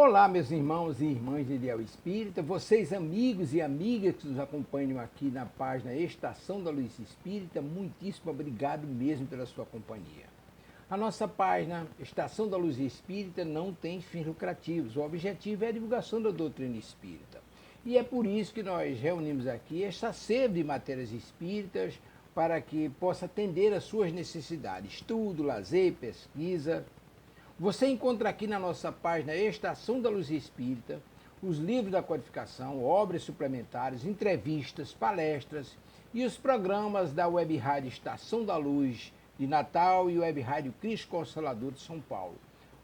Olá, meus irmãos e irmãs de Ideal Espírita, vocês amigos e amigas que nos acompanham aqui na página Estação da Luz Espírita, muitíssimo obrigado mesmo pela sua companhia. A nossa página Estação da Luz Espírita não tem fins lucrativos, o objetivo é a divulgação da doutrina espírita. E é por isso que nós reunimos aqui esta sede de matérias espíritas para que possa atender às suas necessidades, estudo, lazer, pesquisa. Você encontra aqui na nossa página Estação da Luz Espírita os livros da codificação, obras suplementares, entrevistas, palestras e os programas da Web Rádio Estação da Luz de Natal e Web Rádio Cristo Consolador de São Paulo.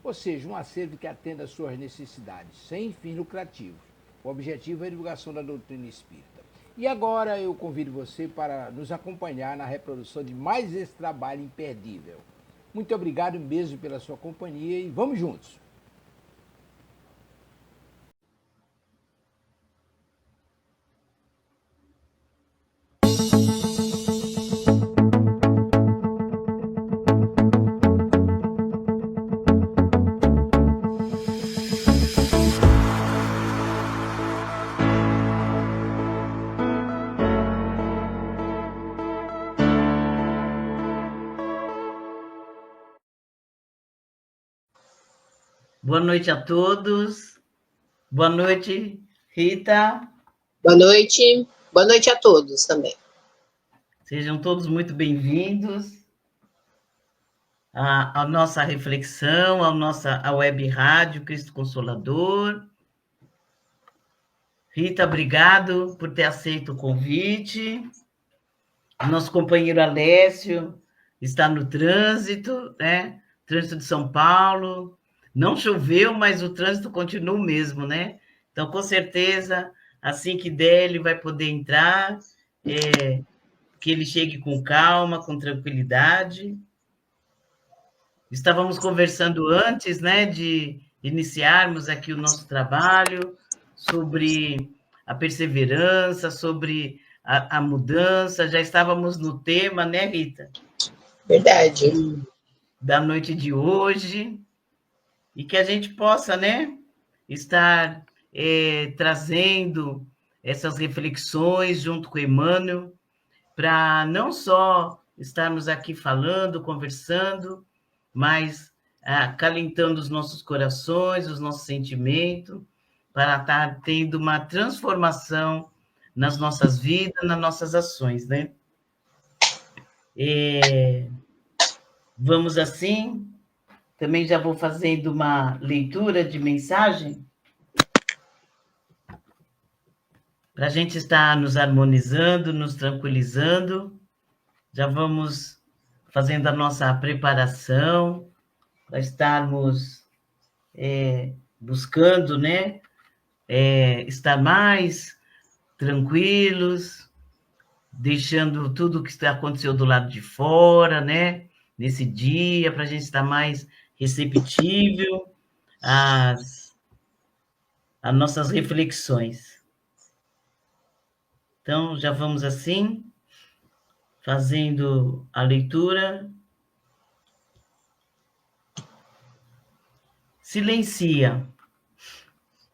Ou seja, um acervo que atenda às suas necessidades, sem fins lucrativos. O objetivo é a divulgação da doutrina espírita. E agora eu convido você para nos acompanhar na reprodução de mais esse trabalho imperdível. Muito obrigado mesmo pela sua companhia e vamos juntos! Boa noite a todos. Boa noite, Rita. Boa noite. Boa noite a todos também. Sejam todos muito bem-vindos à nossa reflexão, à web rádio Cristo Consolador. Rita, obrigado por ter aceito o convite. Nosso companheiro Alessio está no trânsito, né? Trânsito de São Paulo. Não choveu, mas o trânsito continua o mesmo, né? Então, com certeza, assim que der, ele vai poder entrar, que ele chegue com calma, com tranquilidade. Estávamos conversando antes, né, de iniciarmos aqui o nosso trabalho, sobre a perseverança, sobre a mudança. Já estávamos no tema, né, Rita? Verdade. Da noite de hoje. E que a gente possa, né, estar trazendo essas reflexões junto com o Emmanuel, para não só estarmos aqui falando, conversando, mas acalentando os nossos corações, os nossos sentimentos, para estar tendo uma transformação nas nossas vidas, nas nossas ações, né? Vamos assim. Também já vou fazendo uma leitura de mensagem para a gente estar nos harmonizando, nos tranquilizando. Já vamos fazendo a nossa preparação para estarmos buscando, né, estar mais tranquilos, deixando tudo o que aconteceu do lado de fora, né, nesse dia, para a gente estar mais receptível às nossas reflexões. Então, já vamos assim, fazendo a leitura. Silencia,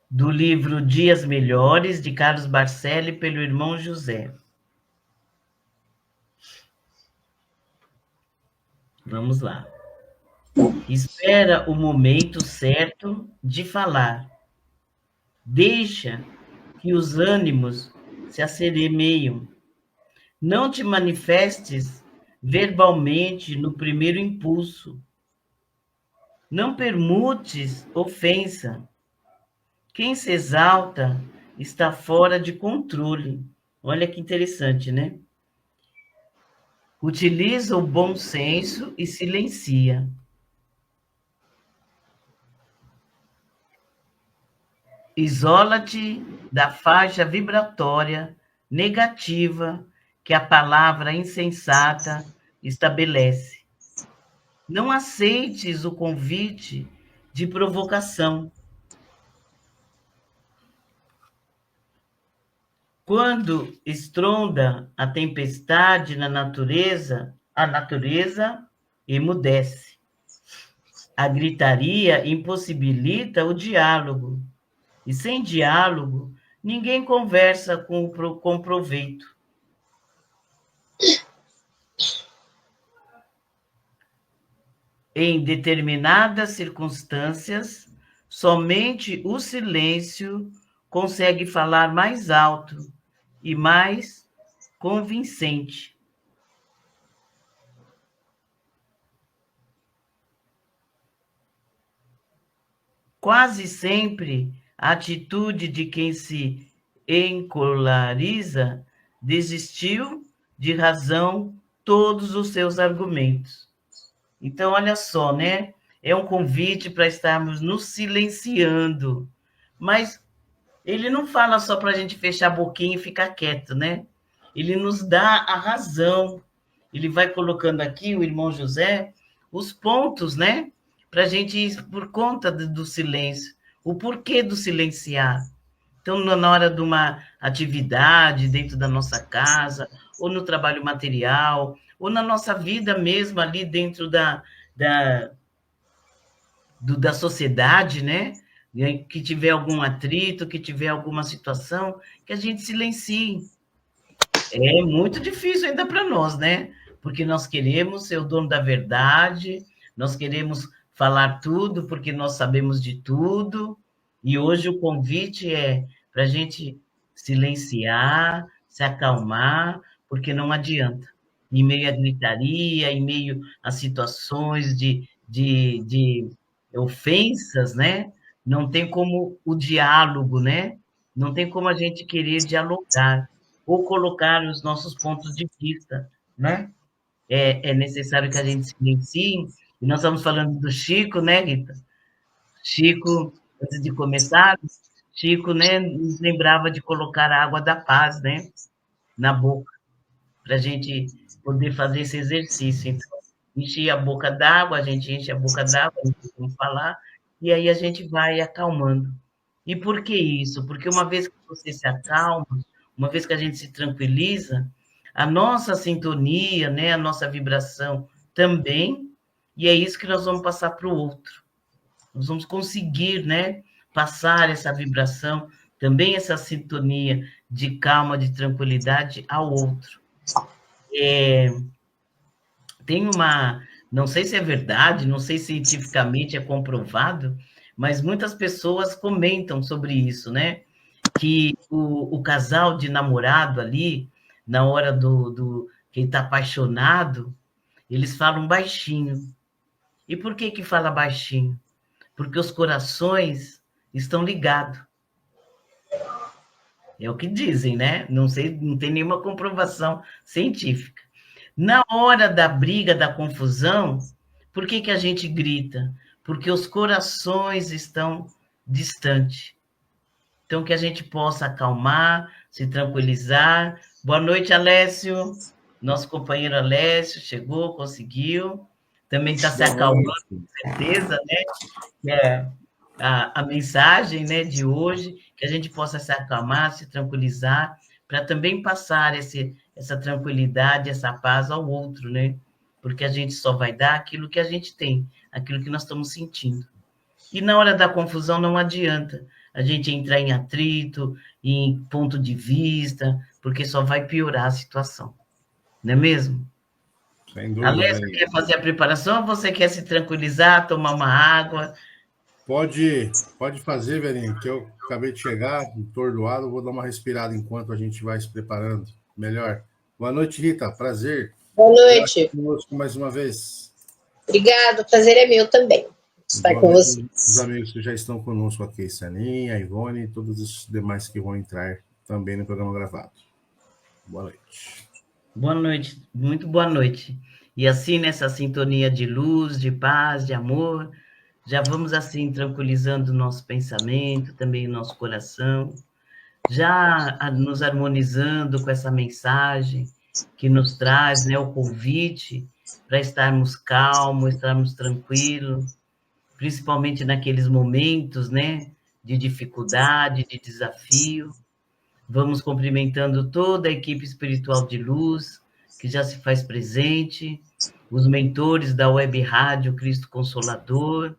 do livro Dias Melhores, de Carlos Barcelli, pelo irmão José. Vamos lá. Espera o momento certo de falar. Deixa que os ânimos se assereneiam. Não te manifestes verbalmente no primeiro impulso. Não permutes ofensa. Quem se exalta está fora de controle. Olha que interessante, né? Utiliza o bom senso e silencia. Isola-te da faixa vibratória negativa que a palavra insensata estabelece. Não aceites o convite de provocação. Quando estronda a tempestade na natureza, a natureza emudece. A gritaria impossibilita o diálogo. E sem diálogo, ninguém conversa com proveito. Em determinadas circunstâncias, somente o silêncio consegue falar mais alto e mais convincente. Quase sempre, a atitude de quem se encolariza desistiu de razão todos os seus argumentos. Então, olha só, né? É um convite para estarmos nos silenciando. Mas ele não fala só para a gente fechar a boquinha e ficar quieto, né? Ele nos dá a razão. Ele vai colocando aqui, o irmão José, os pontos, né? Para a gente ir por conta do silêncio. O porquê do silenciar. Então, na hora de uma atividade dentro da nossa casa, ou no trabalho material, ou na nossa vida mesmo ali dentro da sociedade, né? Que tiver algum atrito, que tiver alguma situação, que a gente silencie. É muito difícil ainda para nós, né? Porque nós queremos ser o dono da verdade, nós queremos falar tudo porque nós sabemos de tudo, e hoje o convite é para a gente silenciar, se acalmar, porque não adianta. Em meio à gritaria, em meio a situações de ofensas, né? Não tem como o diálogo, né? Não tem como a gente querer dialogar ou colocar os nossos pontos de vista, né? É necessário que a gente silencie. E nós estamos falando do Chico, né, Rita? Chico, antes de começar, Chico, né, nos lembrava de colocar a água da paz, né, na boca, para a gente poder fazer esse exercício. Então, encher a boca d'água, a gente enche a boca d'água, não tem como falar, e aí a gente vai acalmando. E por que isso? Porque uma vez que você se acalma, uma vez que a gente se tranquiliza, a nossa sintonia, né, a nossa vibração também, e é isso que nós vamos passar para o outro. Nós vamos conseguir, né, passar essa vibração, também essa sintonia de calma, de tranquilidade ao outro. Tem uma, não sei se é verdade, não sei se cientificamente é comprovado, mas muitas pessoas comentam sobre isso, né? Que o casal de namorado ali, na hora quem está apaixonado, eles falam baixinho. E por que fala baixinho? Porque os corações estão ligados. É o que dizem, né? Não sei, não tem nenhuma comprovação científica. Na hora da briga, da confusão, por que a gente grita? Porque os corações estão distantes. Então, que a gente possa acalmar, se tranquilizar. Boa noite, Alessio. Nosso companheiro Alessio chegou, conseguiu. Também está se acalmando, com certeza, né? Que é a mensagem, né, de hoje, que a gente possa se acalmar, se tranquilizar, para também passar essa tranquilidade, essa paz ao outro, né? Porque a gente só vai dar aquilo que a gente tem, aquilo que nós estamos sentindo. E na hora da confusão não adianta a gente entrar em atrito, em ponto de vista, porque só vai piorar a situação. Não é mesmo? Sem dúvida. Alessio, quer fazer a preparação ou você quer se tranquilizar, tomar uma água? Pode fazer, velhinho, que eu acabei de chegar, atordoado, vou dar uma respirada enquanto a gente vai se preparando. Melhor. Boa noite, Rita, prazer. Boa noite. Conosco mais uma vez. Obrigado, o prazer é meu também. Estar com você. Os amigos que já estão conosco aqui, Saninha, Ivone e todos os demais que vão entrar também no programa gravado. Boa noite. Boa noite, muito boa noite. E assim, nessa sintonia de luz, de paz, de amor, já vamos assim tranquilizando o nosso pensamento, também o nosso coração, já nos harmonizando com essa mensagem que nos traz, né, o convite para estarmos calmos, estarmos tranquilos, principalmente naqueles momentos, né, de dificuldade, de desafio. Vamos cumprimentando toda a equipe espiritual de luz, que já se faz presente, os mentores da Web Rádio Cristo Consolador,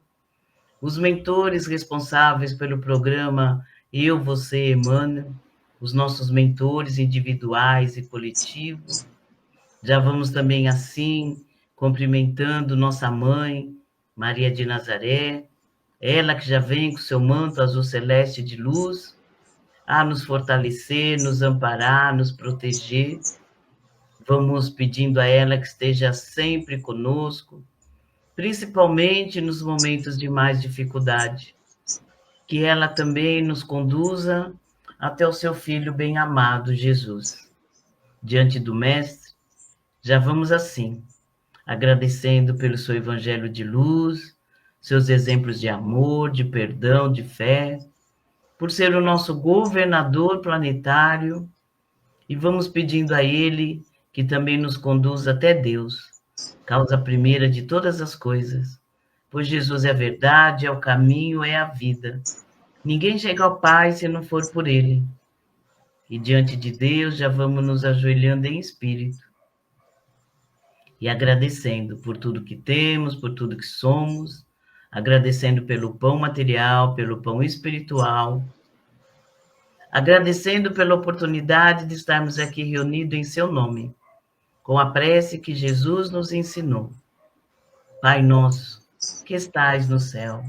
os mentores responsáveis pelo programa Eu, Você, Emmanuel, os nossos mentores individuais e coletivos. Já vamos também assim, cumprimentando nossa mãe, Maria de Nazaré, ela que já vem com seu manto azul celeste de luz, a nos fortalecer, nos amparar, nos proteger. Vamos pedindo a ela que esteja sempre conosco, principalmente nos momentos de mais dificuldade, que ela também nos conduza até o seu Filho bem-amado, Jesus. Diante do Mestre, já vamos assim, agradecendo pelo seu evangelho de luz, seus exemplos de amor, de perdão, de fé, por ser o nosso governador planetário, e vamos pedindo a ele que também nos conduza até Deus, causa primeira de todas as coisas, pois Jesus é a verdade, é o caminho, é a vida. Ninguém chega ao Pai se não for por ele. E diante de Deus já vamos nos ajoelhando em espírito e agradecendo por tudo que temos, por tudo que somos, agradecendo pelo pão material, pelo pão espiritual, agradecendo pela oportunidade de estarmos aqui reunidos em seu nome, com a prece que Jesus nos ensinou. Pai nosso, que estais no céu,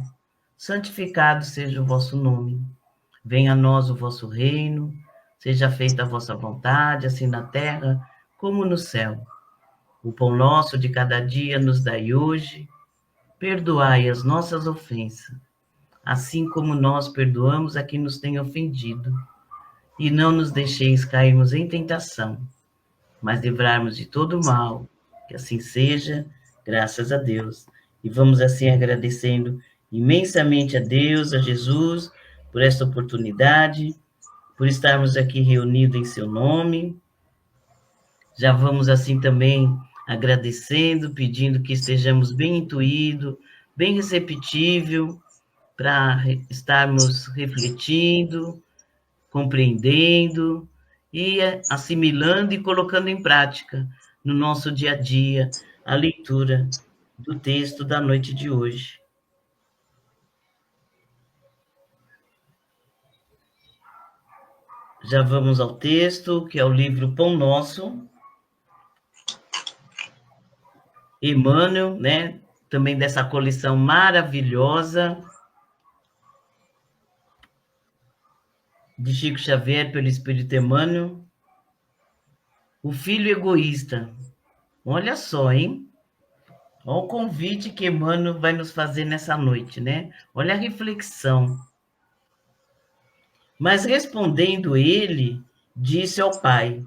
santificado seja o vosso nome. Venha a nós o vosso reino, seja feita a vossa vontade, assim na terra como no céu. O pão nosso de cada dia nos dai hoje, perdoai as nossas ofensas, assim como nós perdoamos a quem nos tem ofendido. E não nos deixeis cairmos em tentação, mas livrarmos de todo mal, que assim seja, graças a Deus. E vamos assim agradecendo imensamente a Deus, a Jesus, por esta oportunidade, por estarmos aqui reunidos em seu nome. Já vamos assim também agradecendo, pedindo que estejamos bem intuídos, bem receptível, para estarmos refletindo, compreendendo e assimilando e colocando em prática no nosso dia a dia a leitura do texto da noite de hoje. Já vamos ao texto, que é o livro Pão Nosso, Emmanuel, né? Também dessa coleção maravilhosa de Chico Xavier pelo Espírito Emmanuel. O filho egoísta. Olha só, hein? Olha o convite que Emmanuel vai nos fazer nessa noite, né? Olha a reflexão. Mas respondendo ele, disse ao pai: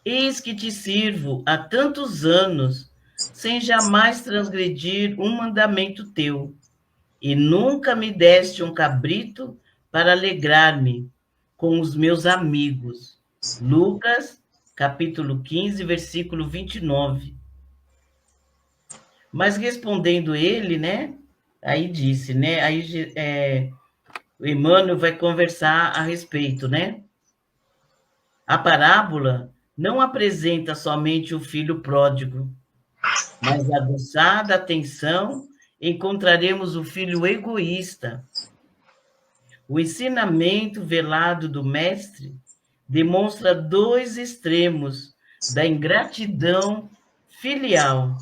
eis que te sirvo há tantos anos, sem jamais transgredir um mandamento teu, e nunca me deste um cabrito para alegrar-me com os meus amigos. Lucas, capítulo 15, versículo 29. Mas respondendo ele, né? Aí disse, né? O Emmanuel vai conversar a respeito, né? A parábola não apresenta somente o filho pródigo, mas aguçada atenção encontraremos o filho egoísta. O ensinamento velado do mestre demonstra dois extremos da ingratidão filial.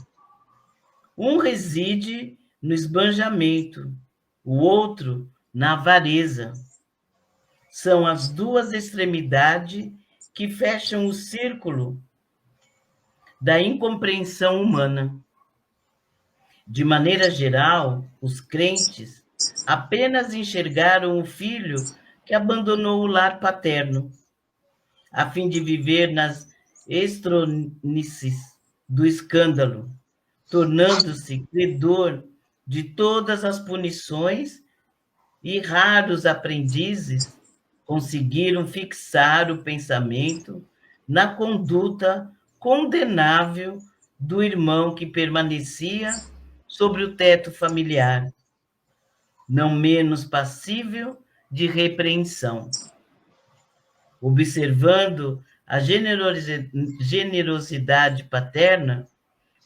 Um reside no esbanjamento, o outro na avareza. São as duas extremidades que fecham o círculo da incompreensão humana. De maneira geral, os crentes apenas enxergaram o filho que abandonou o lar paterno, a fim de viver nas estronices do escândalo, tornando-se credor de todas as punições, e raros aprendizes conseguiram fixar o pensamento na conduta condenável do irmão que permanecia sobre o teto familiar, não menos passível de repreensão. Observando a generosidade paterna,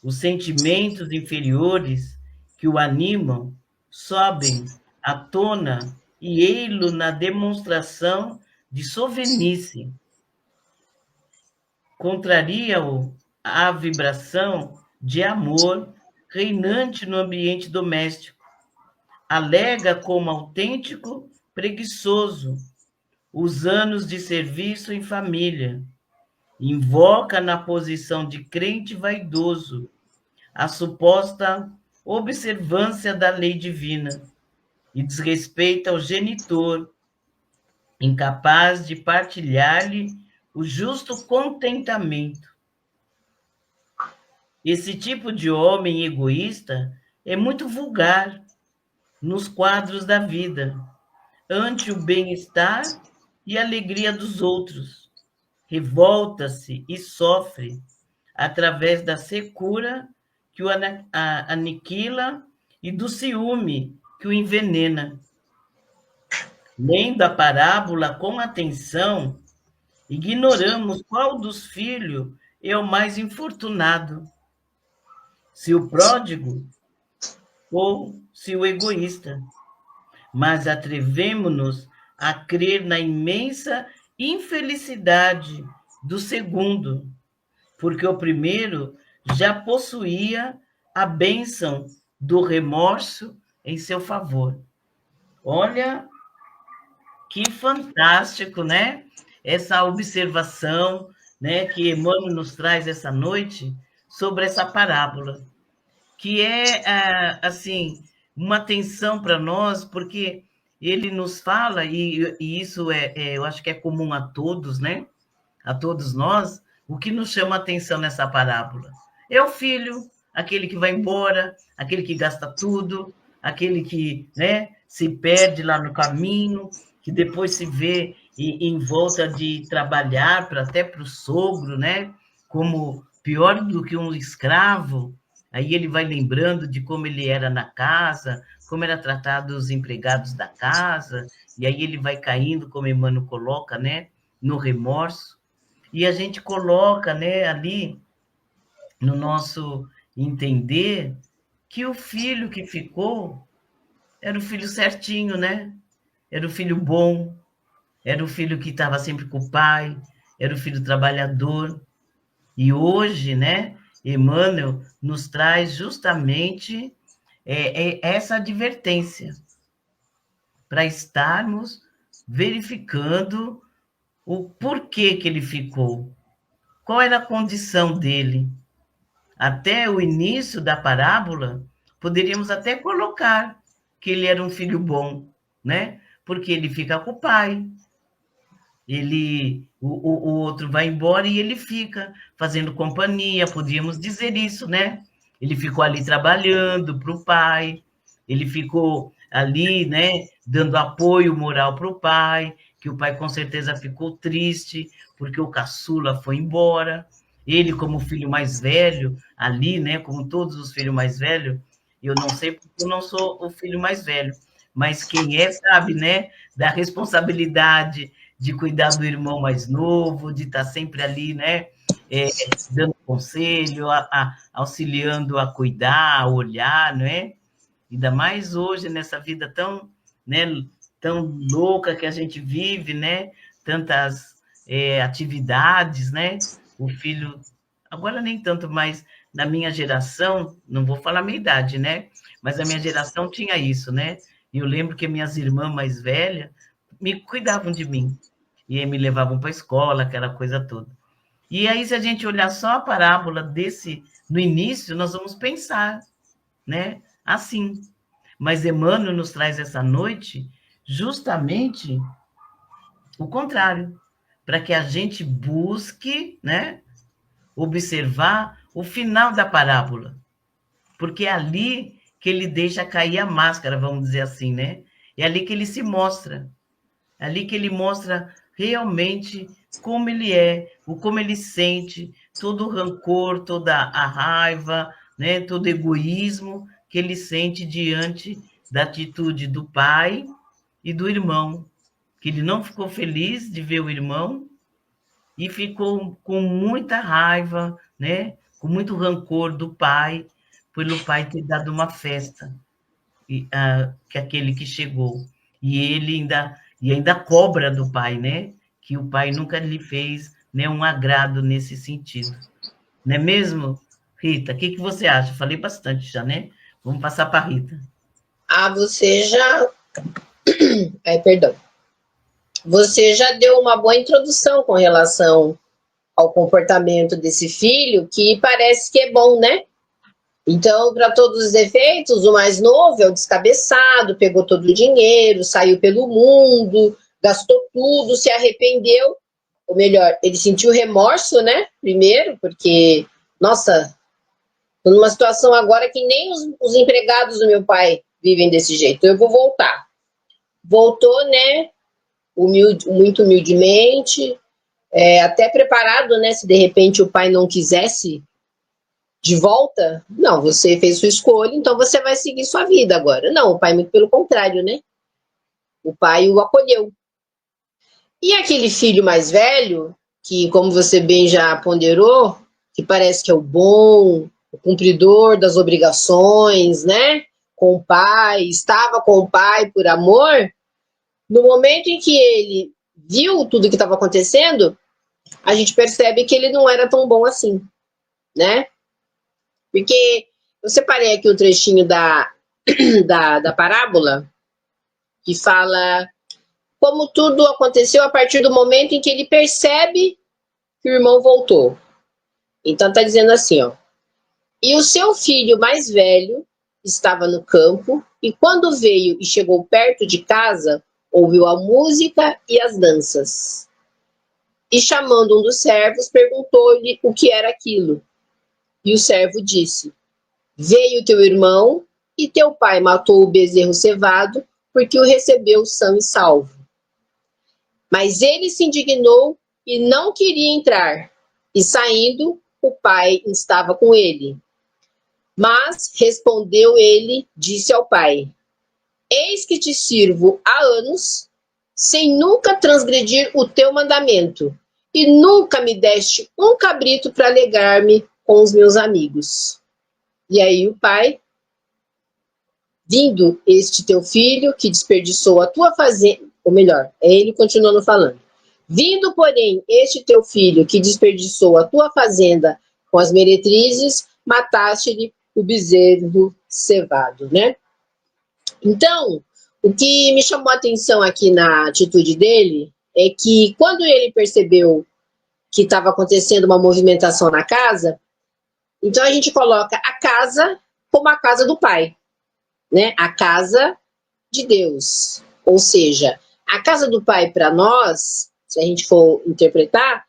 Os sentimentos inferiores que o animam sobem à tona e ei-lo na demonstração de sovinice. Contraria-o a vibração de amor reinante no ambiente doméstico. Alega como autêntico preguiçoso os anos de serviço em família. Invoca na posição de crente vaidoso a suposta observância da lei divina e desrespeita ao genitor, incapaz de partilhar-lhe o justo contentamento. Esse tipo de homem egoísta é muito vulgar nos quadros da vida, ante o bem-estar e alegria dos outros. Revolta-se e sofre através da secura que o aniquila e do ciúme que o envenena. Lendo a parábola com atenção, ignoramos qual dos filhos é o mais infortunado, se o pródigo ou se o egoísta. Mas atrevemo-nos a crer na imensa infelicidade do segundo, porque o primeiro já possuía a bênção do remorso em seu favor. Olha que fantástico, né? Essa observação, né, que Emmanuel nos traz essa noite sobre essa parábola, que é, assim, uma atenção para nós, porque ele nos fala, e isso eu acho que é comum a todos, né? A todos nós, o que nos chama a atenção nessa parábola é o filho, aquele que vai embora, aquele que gasta tudo, aquele que, né, se perde lá no caminho, que depois se vê em volta de trabalhar até para o sogro, né, como pior do que um escravo. Aí ele vai lembrando de como ele era na casa, como era tratado os empregados da casa, e aí ele vai caindo, como Emmanuel coloca, né, no remorso. E a gente coloca, né, ali no nosso entender que o filho que ficou era o filho certinho, né? Era o filho bom, era o filho que estava sempre com o pai, era o filho trabalhador. E hoje, né, Emmanuel nos traz justamente essa advertência para estarmos verificando o porquê que ele ficou, qual era a condição dele. Até o início da parábola, poderíamos até colocar que ele era um filho bom, né? Porque ele fica com o pai, o outro vai embora e ele fica fazendo companhia, podíamos dizer isso, né? Ele ficou ali trabalhando para o pai, ele ficou ali, né, dando apoio moral para o pai, que o pai com certeza ficou triste, porque o caçula foi embora. Ele, como filho mais velho, ali, né, como todos os filhos mais velhos, eu não sei porque eu não sou o filho mais velho, mas quem é sabe, né, da responsabilidade de cuidar do irmão mais novo, de estar sempre ali, né, dando conselho, auxiliando a cuidar, a olhar, não é? Ainda mais hoje, nessa vida tão, né, tão louca que a gente vive, né? Tantas atividades, né? O filho, agora nem tanto, mas na minha geração, não vou falar a minha idade, né? Mas a minha geração tinha isso, né? E eu lembro que minhas irmãs mais velhas me cuidavam de mim. E me levavam para a escola, aquela coisa toda. E aí, se a gente olhar só a parábola no início, nós vamos pensar, né? Assim. Mas Emmanuel nos traz essa noite justamente o contrário, para que a gente busque, né, observar o final da parábola, porque é ali que ele deixa cair a máscara, vamos dizer assim, né? É ali que ele se mostra, é ali que ele mostra realmente como ele é, como ele sente, todo o rancor, toda a raiva, né, todo o egoísmo que ele sente diante da atitude do pai e do irmão, que ele não ficou feliz de ver o irmão e ficou com muita raiva, né, com muito rancor do pai, pelo pai ter dado uma festa, que aquele que chegou. E ele ainda cobra do pai, né? Que o pai nunca lhe fez, né, um agrado nesse sentido. Não é mesmo, Rita? O que você acha? Falei bastante já, né? Vamos passar para a Rita. Você já... Ai, perdão. Você já deu uma boa introdução com relação ao comportamento desse filho, que parece que é bom, né? Então, para todos os efeitos, o mais novo é o descabeçado, pegou todo o dinheiro, saiu pelo mundo, gastou tudo, se arrependeu. Ou melhor, ele sentiu remorso, né? Primeiro, porque, nossa, estou numa situação agora que nem os empregados do meu pai vivem desse jeito. Eu vou voltar. Voltou, né? Muito humildemente, até preparado, né? Se de repente o pai não quisesse de volta, não, você fez sua escolha, então você vai seguir sua vida agora. Não, o pai, muito pelo contrário, né? O pai o acolheu. E aquele filho mais velho, que, como você bem já ponderou, que parece que é o bom, o cumpridor das obrigações, né? Com o pai, estava com o pai por amor. No momento em que ele viu tudo que estava acontecendo, a gente percebe que ele não era tão bom assim, né? Porque eu separei aqui o trechinho da parábola, que fala como tudo aconteceu a partir do momento em que ele percebe que o irmão voltou. Então tá dizendo assim, ó. E o seu filho mais velho estava no campo, e quando veio e chegou perto de casa, ouviu a música e as danças. E chamando um dos servos, perguntou-lhe o que era aquilo. E o servo disse: veio teu irmão, e teu pai matou o bezerro cevado, porque o recebeu são e salvo. Mas ele se indignou e não queria entrar. E saindo, o pai estava com ele. Mas respondeu ele, disse ao pai: eis que te sirvo há anos, sem nunca transgredir o teu mandamento, e nunca me deste um cabrito para alegrar-me com os meus amigos. E aí o pai: vindo este teu filho, que desperdiçou a tua fazenda, ou melhor, é ele continuando falando. Vindo, porém, este teu filho, que desperdiçou a tua fazenda com as meretrizes, mataste-lhe o bezerro cevado, né? Então, o que me chamou a atenção aqui na atitude dele é que quando ele percebeu que estava acontecendo uma movimentação na casa, então a gente coloca a casa como a casa do pai, né? A casa de Deus. Ou seja, a casa do pai para nós, se a gente for interpretar,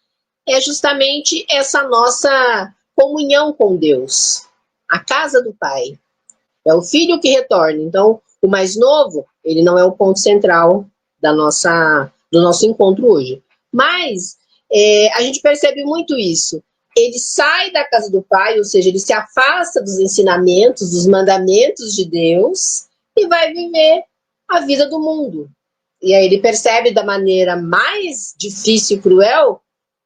é justamente essa nossa comunhão com Deus. A casa do pai. É o filho que retorna. Então, o mais novo, ele não é o ponto central do nosso encontro hoje. Mas a gente percebe muito isso. Ele sai da casa do pai, ou seja, ele se afasta dos ensinamentos, dos mandamentos de Deus e vai viver a vida do mundo. E aí ele percebe da maneira mais difícil e cruel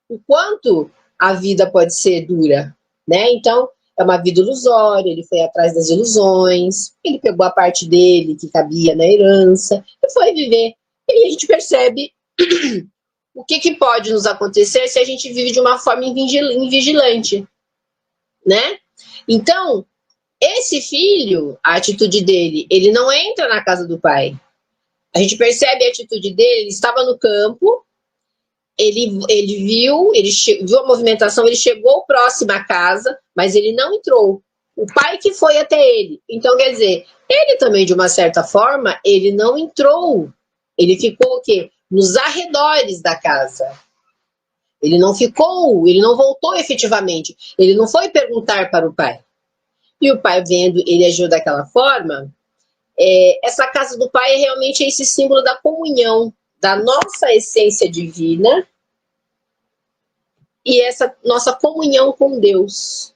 o quanto a vida pode ser dura, né? Então, é uma vida ilusória, ele foi atrás das ilusões, ele pegou a parte dele que cabia na herança e foi viver. E aí a gente percebe o que pode nos acontecer se a gente vive de uma forma invigilante, né? Então, esse filho, a atitude dele, ele não entra na casa do pai. A gente percebe a atitude dele, ele estava no campo, ele viu a movimentação, ele chegou próximo à casa, mas ele não entrou. O pai que foi até ele. Então, quer dizer, ele também, de uma certa forma, ele não entrou. Ele ficou o quê? Nos arredores da casa. Ele não voltou efetivamente. Ele não foi perguntar para o pai. E o pai, vendo ele agiu daquela forma, essa casa do pai é realmente esse símbolo da comunhão, da nossa essência divina e essa nossa comunhão com Deus.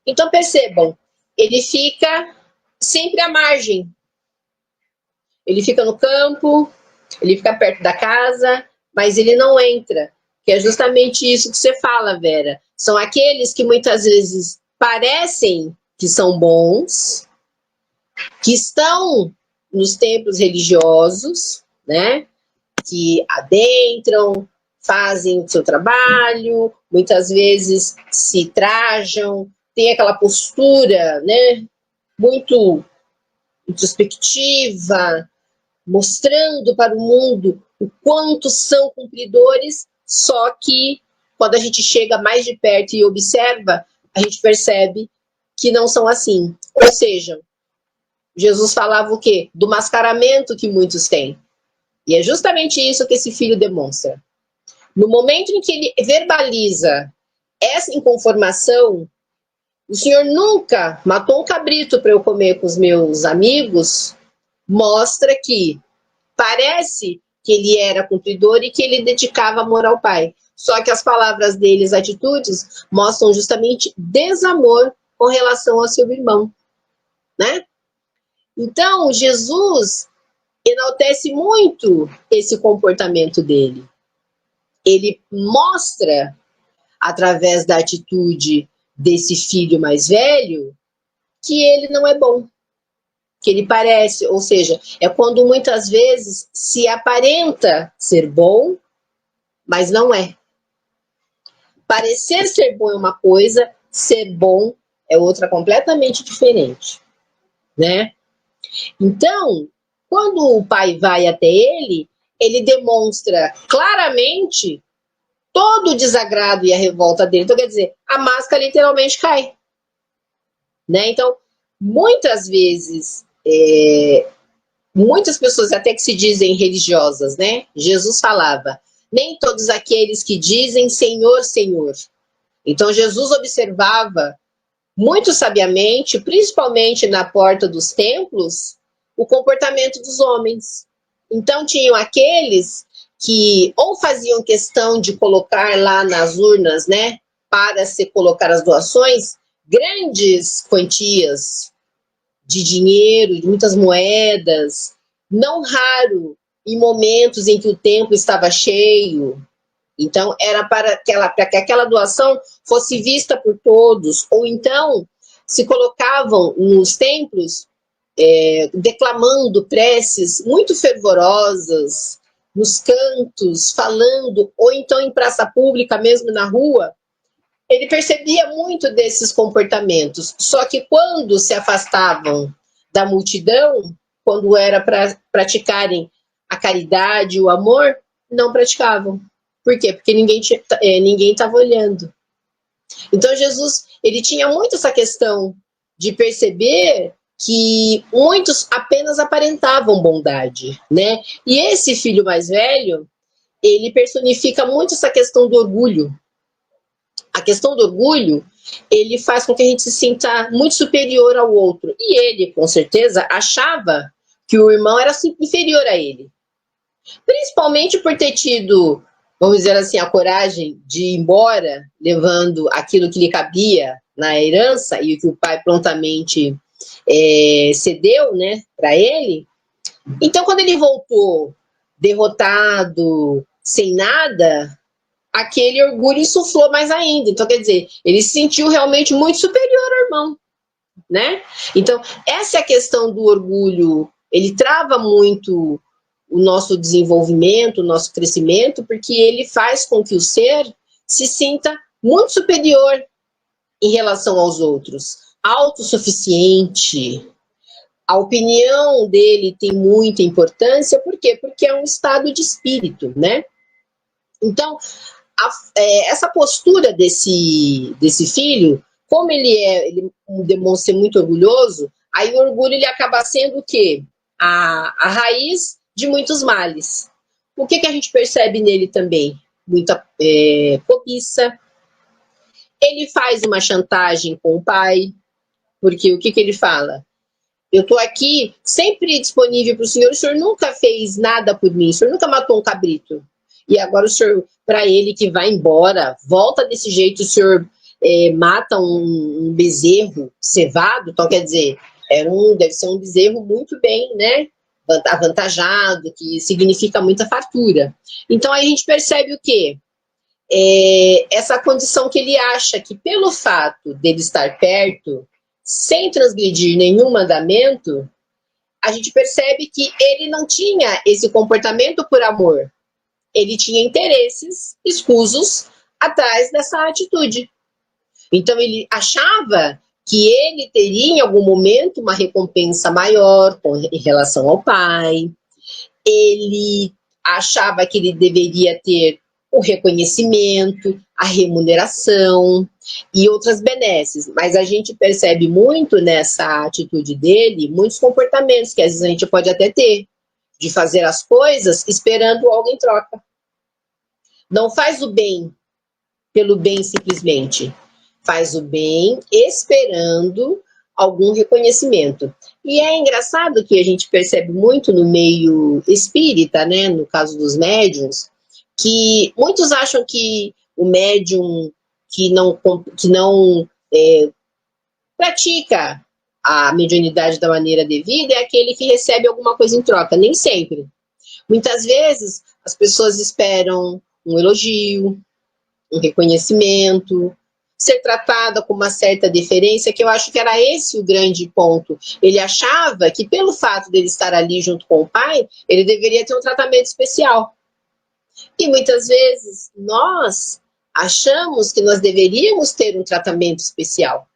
Então percebam, ele fica sempre à margem. Ele fica no campo, ele fica perto da casa, mas ele não entra. Que é justamente isso que você fala, Vera. São aqueles que muitas vezes parecem que são bons, que estão nos templos religiosos, né? Que adentram, fazem o seu trabalho, muitas vezes se trajam, tem aquela postura, né? Muito introspectiva, mostrando para o mundo o quanto são cumpridores, só que quando a gente chega mais de perto e observa, a gente percebe que não são assim. Ou seja, Jesus falava o quê? Do mascaramento que muitos têm. E é justamente isso que esse filho demonstra. No momento em que ele verbaliza essa inconformação, o Senhor nunca matou um cabrito para eu comer com os meus amigos, mostra que parece que ele era cumpridor e que ele dedicava amor ao Pai. Só que as palavras dele, as atitudes, mostram justamente desamor com relação ao seu irmão, né? Então, Jesus enaltece muito esse comportamento dele. Ele mostra, através da atitude desse filho mais velho, que ele não é bom. Que ele parece, ou seja, é quando muitas vezes se aparenta ser bom, mas não é. Parecer ser bom é uma coisa, ser bom é outra completamente diferente, né? Então, quando o pai vai até ele, ele demonstra claramente todo o desagrado e a revolta dele. Então, quer dizer, a máscara literalmente cai, né? Então, muitas vezes, muitas pessoas até que se dizem religiosas, né? Jesus falava, nem todos aqueles que dizem Senhor, Senhor. Então, Jesus observava muito sabiamente, principalmente na porta dos templos, o comportamento dos homens. Então, tinham aqueles que ou faziam questão de colocar lá nas urnas, né, para se colocar as doações, grandes quantias de dinheiro, de muitas moedas, não raro em momentos em que o templo estava cheio. Então, era para que aquela doação fosse vista por todos, ou então se colocavam nos templos declamando preces muito fervorosas, nos cantos, falando, ou então em praça pública, mesmo na rua. Ele percebia muito desses comportamentos, só que quando se afastavam da multidão, quando era para praticarem a caridade, o amor, não praticavam. Por quê? Porque ninguém estava olhando. Então, Jesus, ele tinha muito essa questão de perceber que muitos apenas aparentavam bondade, né? E esse filho mais velho, ele personifica muito essa questão do orgulho. A questão do orgulho, ele faz com que a gente se sinta muito superior ao outro. E ele, com certeza, achava que o irmão era inferior a ele. Principalmente por ter tido, vamos dizer assim, a coragem de ir embora, levando aquilo que lhe cabia na herança, e que o pai prontamente cedeu, né, para ele. Então, quando ele voltou derrotado, sem nada, aquele orgulho insuflou mais ainda. Então, quer dizer, ele se sentiu realmente muito superior ao irmão, né? Então, essa é a questão do orgulho. Ele trava muito o nosso desenvolvimento, o nosso crescimento, porque ele faz com que o ser se sinta muito superior em relação aos outros, autossuficiente. A opinião dele tem muita importância, por quê? Porque é um estado de espírito, né? Então, essa postura desse filho, como ele demonstra ser muito orgulhoso, aí o orgulho ele acaba sendo o quê? A raiz de muitos males. O que a gente percebe nele também? Muita cobiça. Ele faz uma chantagem com o pai, porque o que ele fala? Eu estou aqui sempre disponível para o senhor nunca fez nada por mim, o senhor nunca matou um cabrito. E agora o senhor, para ele que vai embora, volta desse jeito, o senhor mata um bezerro cevado, então quer dizer, deve ser um bezerro muito bem, né, avantajado, que significa muita fartura. Então aí a gente percebe o quê? essa condição que ele acha que pelo fato dele estar perto, sem transgredir nenhum mandamento, a gente percebe que ele não tinha esse comportamento por amor. Ele tinha interesses escusos atrás dessa atitude. Então ele achava que ele teria em algum momento uma recompensa maior em relação ao pai. Ele achava que ele deveria ter o reconhecimento, a remuneração e outras benesses. Mas a gente percebe muito nessa atitude dele, muitos comportamentos que às vezes a gente pode até ter, de fazer as coisas esperando algo em troca. Não faz o bem pelo bem simplesmente. Faz o bem esperando algum reconhecimento. E é engraçado que a gente percebe muito no meio espírita, né, no caso dos médiuns, que muitos acham que o médium que não pratica a mediunidade da maneira devida é aquele que recebe alguma coisa em troca. Nem sempre. Muitas vezes as pessoas esperam um elogio, um reconhecimento, ser tratada com uma certa deferência, que eu acho que era esse o grande ponto. Ele achava que pelo fato dele estar ali junto com o pai, ele deveria ter um tratamento especial. E muitas vezes nós achamos que nós deveríamos ter um tratamento especial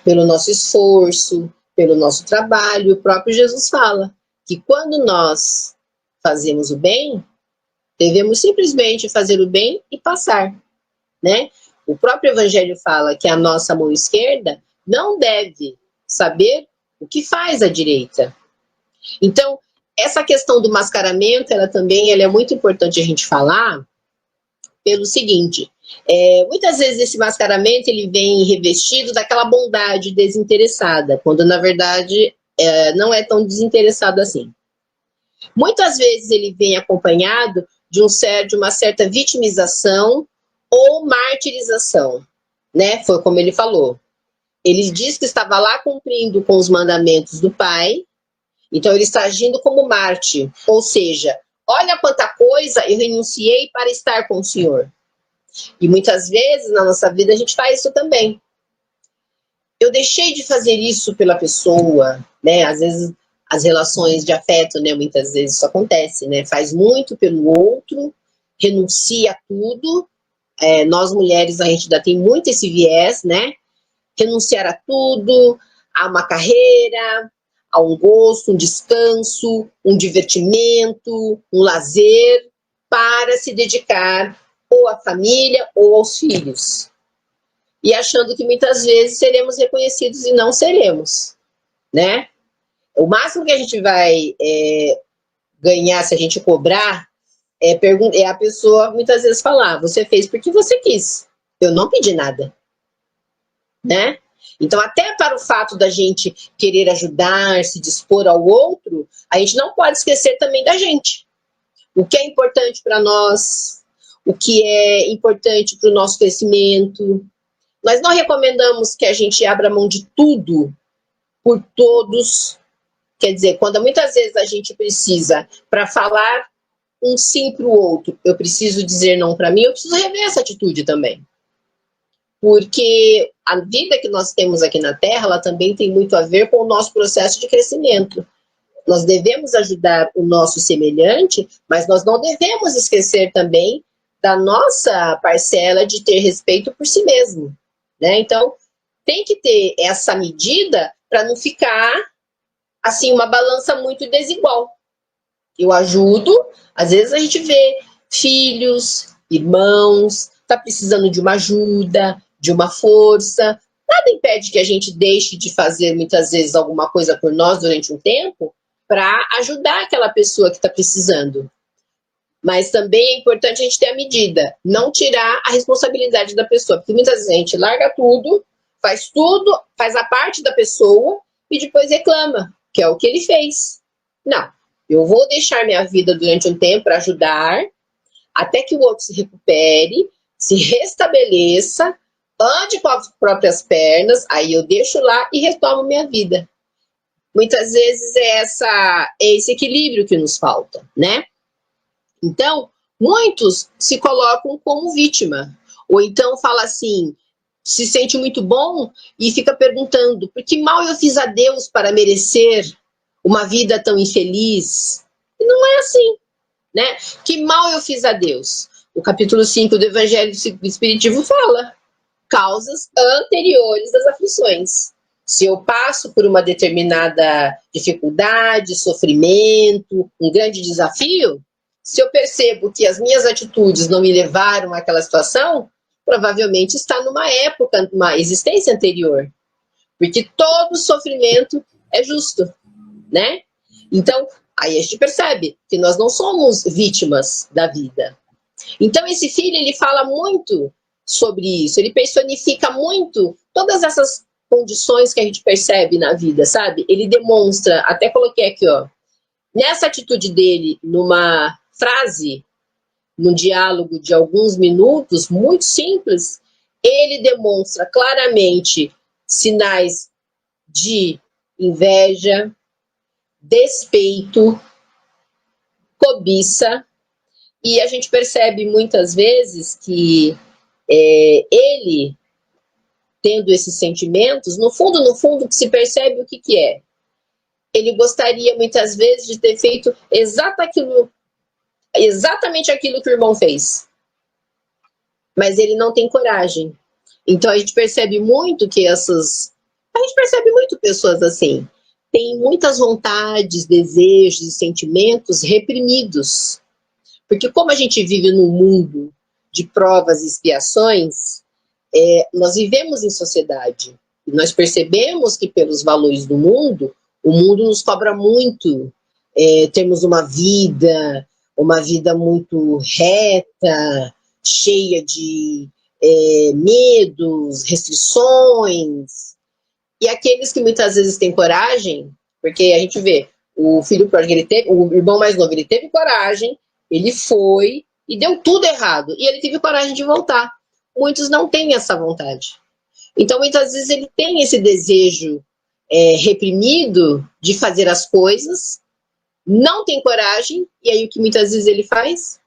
pelo nosso esforço, pelo nosso trabalho. O próprio Jesus fala que quando nós fazemos o bem, devemos simplesmente fazer o bem e passar, né? O próprio Evangelho fala que a nossa mão esquerda não deve saber o que faz a direita. Então, essa questão do mascaramento, ela é muito importante a gente falar pelo seguinte, muitas vezes esse mascaramento ele vem revestido daquela bondade desinteressada, quando na verdade não é tão desinteressado assim. Muitas vezes ele vem acompanhado de uma certa vitimização ou martirização, né? Foi como ele falou. Ele diz que estava lá cumprindo com os mandamentos do Pai, então ele está agindo como mártir, ou seja, olha quanta coisa eu renunciei para estar com o Senhor. E muitas vezes na nossa vida a gente faz isso também. Eu deixei de fazer isso pela pessoa, né? Às vezes as relações de afeto, né? Muitas vezes isso acontece, né? Faz muito pelo outro, renuncia a tudo. Nós mulheres, a gente ainda tem muito esse viés, né? Renunciar a tudo, a uma carreira, a um gosto, um descanso, um divertimento, um lazer, para se dedicar ou à família ou aos filhos. E achando que muitas vezes seremos reconhecidos e não seremos, né? O máximo que a gente vai ganhar se a gente cobrar é a pessoa muitas vezes falar, você fez porque você quis, eu não pedi nada, né? Então até para o fato da gente querer ajudar, se dispor ao outro, a gente não pode esquecer também da gente. O que é importante para nós, o que é importante para o nosso crescimento. Nós não recomendamos que a gente abra mão de tudo por todos. Quer dizer, quando muitas vezes a gente precisa, para falar um sim para o outro, eu preciso dizer não para mim, eu preciso rever essa atitude também. Porque a vida que nós temos aqui na Terra, ela também tem muito a ver com o nosso processo de crescimento. Nós devemos ajudar o nosso semelhante, mas nós não devemos esquecer também da nossa parcela de ter respeito por si mesmo, né? Então, tem que ter essa medida para não ficar, assim, uma balança muito desigual. Eu ajudo, às vezes a gente vê filhos, irmãos, tá precisando de uma ajuda, de uma força. Nada impede que a gente deixe de fazer, muitas vezes, alguma coisa por nós durante um tempo para ajudar aquela pessoa que está precisando. Mas também é importante a gente ter a medida, não tirar a responsabilidade da pessoa, porque muitas vezes a gente larga tudo, faz a parte da pessoa e depois reclama, que é o que ele fez. Não, eu vou deixar minha vida durante um tempo para ajudar, até que o outro se recupere, se restabeleça, ande com as próprias pernas, aí eu deixo lá e retomo minha vida. Muitas vezes é esse equilíbrio que nos falta, né? Então, Muitos se colocam como vítima, ou então fala assim, se sente muito bom e fica perguntando, por que mal eu fiz a Deus para merecer uma vida tão infeliz? E não é assim, né? Que mal eu fiz a Deus? O capítulo 5 do Evangelho do Espiritismo fala, causas anteriores às aflições. Se eu passo por uma determinada dificuldade, sofrimento, um grande desafio, se eu percebo que as minhas atitudes não me levaram àquela situação, provavelmente está numa época, numa existência anterior. Porque todo sofrimento é justo, né? Então, aí a gente percebe que nós não somos vítimas da vida. Então, esse filho, ele fala muito sobre isso, ele personifica muito todas essas condições que a gente percebe na vida, sabe? Ele demonstra, até coloquei aqui, ó, nessa atitude dele, numa frase, num diálogo de alguns minutos, muito simples, ele demonstra claramente sinais de inveja, despeito, cobiça, e a gente percebe muitas vezes que ele, tendo esses sentimentos, no fundo, se percebe o que é. Ele gostaria muitas vezes de ter feito exatamente aquilo que o irmão fez. Mas ele não tem coragem. Então a gente percebe muito que a gente percebe muito pessoas assim. Tem muitas vontades, desejos e sentimentos reprimidos. Porque como a gente vive num mundo de provas e expiações, nós vivemos em sociedade. E nós percebemos que pelos valores do mundo, o mundo nos cobra muito. Temos uma vida muito reta, cheia de medos, restrições. E aqueles que muitas vezes têm coragem, porque a gente vê, o filho pródigo, o irmão mais novo, ele teve coragem, ele foi e deu tudo errado. E ele teve coragem de voltar. Muitos não têm essa vontade. Então, muitas vezes, ele tem esse desejo reprimido de fazer as coisas, não tem coragem, e aí o que muitas vezes ele faz?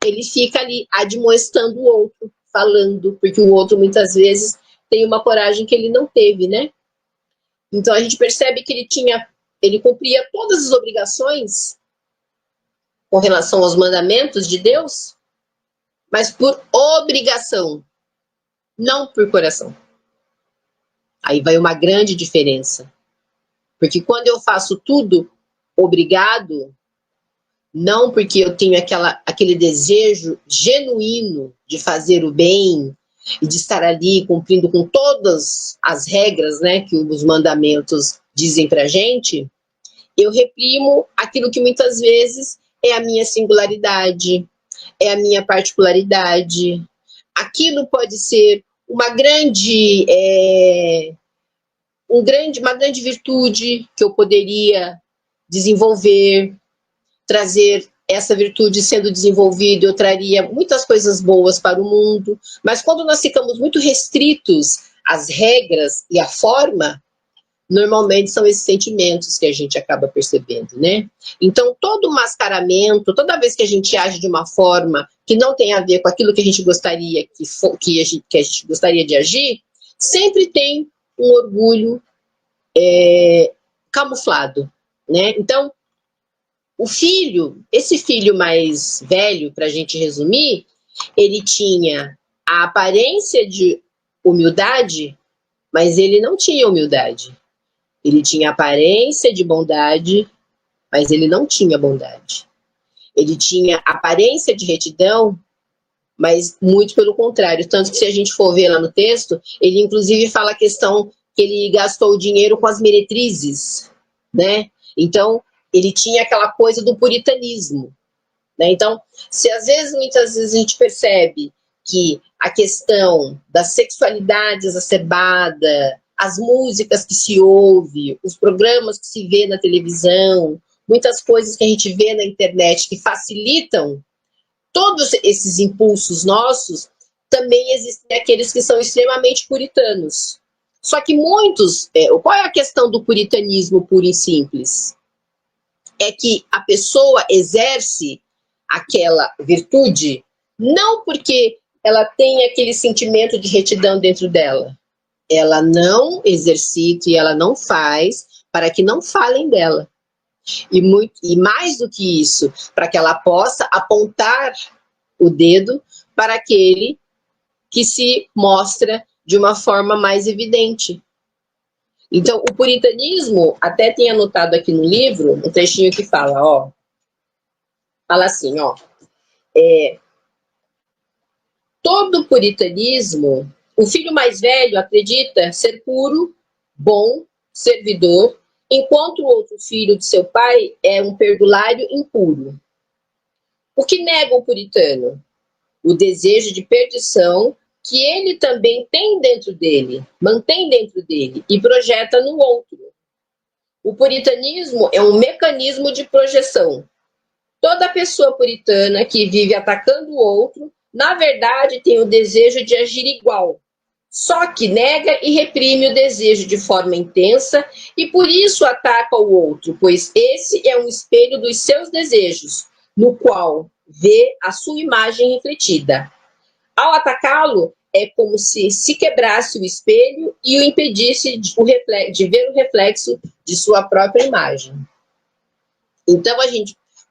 Ele fica ali admoestando o outro, falando, porque o outro muitas vezes tem uma coragem que ele não teve, né? Então a gente percebe que ele cumpria todas as obrigações com relação aos mandamentos de Deus, mas por obrigação, não por coração. Aí vai uma grande diferença. Porque quando eu faço tudo obrigado, não porque eu tenho aquele desejo genuíno de fazer o bem e de estar ali cumprindo com todas as regras, né, que os mandamentos dizem pra gente, eu reprimo aquilo que muitas vezes é a minha singularidade, é a minha particularidade. Aquilo pode ser uma grande virtude que eu poderia desenvolver, trazer essa virtude sendo desenvolvida, eu traria muitas coisas boas para o mundo, mas quando nós ficamos muito restritos às regras e à forma, normalmente são esses sentimentos que a gente acaba percebendo, né? Então, todo mascaramento, toda vez que a gente age de uma forma que não tem a ver com aquilo que a gente gostaria que a gente gostaria de agir, sempre tem um orgulho camuflado, né? Então, esse filho mais velho, para a gente resumir, ele tinha a aparência de humildade, mas ele não tinha humildade. Ele tinha aparência de bondade, mas ele não tinha bondade. Ele tinha aparência de retidão, mas muito pelo contrário. Tanto que se a gente for ver lá no texto, ele inclusive fala a questão que ele gastou o dinheiro com as meretrizes, né? Então, ele tinha aquela coisa do puritanismo, né? Então, muitas vezes a gente percebe que a questão da sexualidade exacerbada, as músicas que se ouve, os programas que se vê na televisão, muitas coisas que a gente vê na internet que facilitam todos esses impulsos nossos, também existem aqueles que são extremamente puritanos. Só que muitos, qual é a questão do puritanismo puro e simples? É que a pessoa exerce aquela virtude, não porque ela tem aquele sentimento de retidão dentro dela. Ela não exercita e ela não faz para que não falem dela. E mais do que isso, para que ela possa apontar o dedo para aquele que se mostra de uma forma mais evidente. Então, o puritanismo, até tem anotado aqui no livro, um trechinho que fala, fala assim, todo puritanismo, o filho mais velho acredita ser puro, bom, servidor, enquanto o outro filho de seu pai é um perdulário impuro. O que nega o puritano? O desejo de perdição que ele também tem dentro dele, mantém dentro dele e projeta no outro. O puritanismo é um mecanismo de projeção. Toda pessoa puritana que vive atacando o outro, na verdade, tem o desejo de agir igual, só que nega e reprime o desejo de forma intensa e por isso ataca o outro, pois esse é um espelho dos seus desejos, no qual vê a sua imagem refletida. Ao atacá-lo, é como se quebrasse o espelho e o impedisse de ver o reflexo de sua própria imagem. Então,